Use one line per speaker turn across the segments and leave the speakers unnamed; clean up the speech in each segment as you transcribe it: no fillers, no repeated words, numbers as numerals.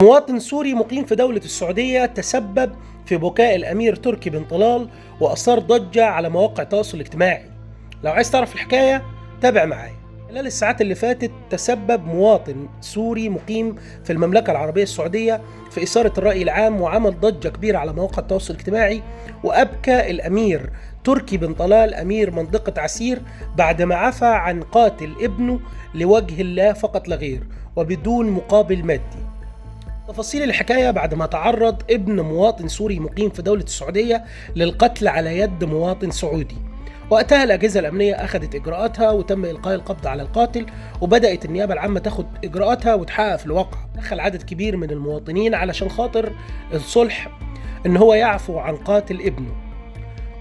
مواطن سوري مقيم في دولة السعودية تسبب في بكاء الأمير تركي بن طلال وأثار ضجة على مواقع التواصل الاجتماعي. لو عايز تعرف الحكاية تابع معايا. خلال الساعات اللي فاتت تسبب مواطن سوري مقيم في المملكة العربية السعودية في إثارة الرأي العام وعمل ضجة كبيرة على مواقع التواصل الاجتماعي، وأبكى الأمير تركي بن طلال أمير منطقة عسير بعدما عفى عن قاتل ابنه لوجه الله فقط لا غير وبدون مقابل مادي. تفاصيل الحكاية بعد ما تعرض ابن مواطن سوري مقيم في دولة السعودية للقتل على يد مواطن سعودي. وقتها الأجهزة الأمنية أخذت إجراءاتها وتم إلقاء القبض على القاتل، وبدأت النيابة العامة تاخد إجراءاتها وتحقق في الواقع. دخل عدد كبير من المواطنين علشان خاطر الصلح إن هو يعفو عن قاتل ابنه،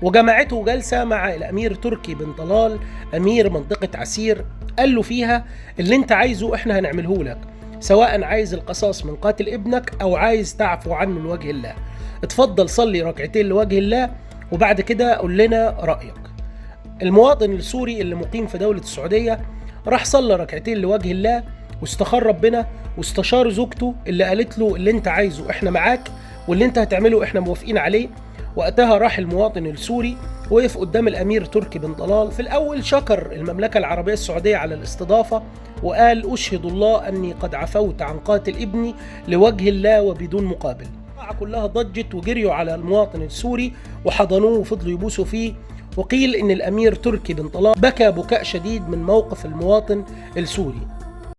وجمعته جلسة مع الأمير تركي بن طلال أمير منطقة عسير. قال له فيها اللي انت عايزه احنا هنعمله لك، سواء عايز القصاص من قاتل ابنك او عايز تعفو عنه لوجه الله. اتفضل صلي ركعتين لوجه الله وبعد كده قول لنا رأيك. المواطن السوري اللي مقيم في دولة السعودية راح صلى ركعتين لوجه الله واستخار ربنا واستشار زوجته اللي قالت له اللي انت عايزه احنا معاك واللي انت هتعمله احنا موافقين عليه. وقتها راح المواطن السوري وقف قدام الأمير تركي بن طلال. في الأول شكر المملكة العربية السعودية على الاستضافة وقال أشهد الله أني قد عفوت عن قاتل ابني لوجه الله وبدون مقابل. كلها ضجت وجريوا على المواطن السوري وحضنوه وفضلوا يبوسوا فيه. وقيل إن الأمير تركي بن طلال بكى بكاء شديد من موقف المواطن السوري.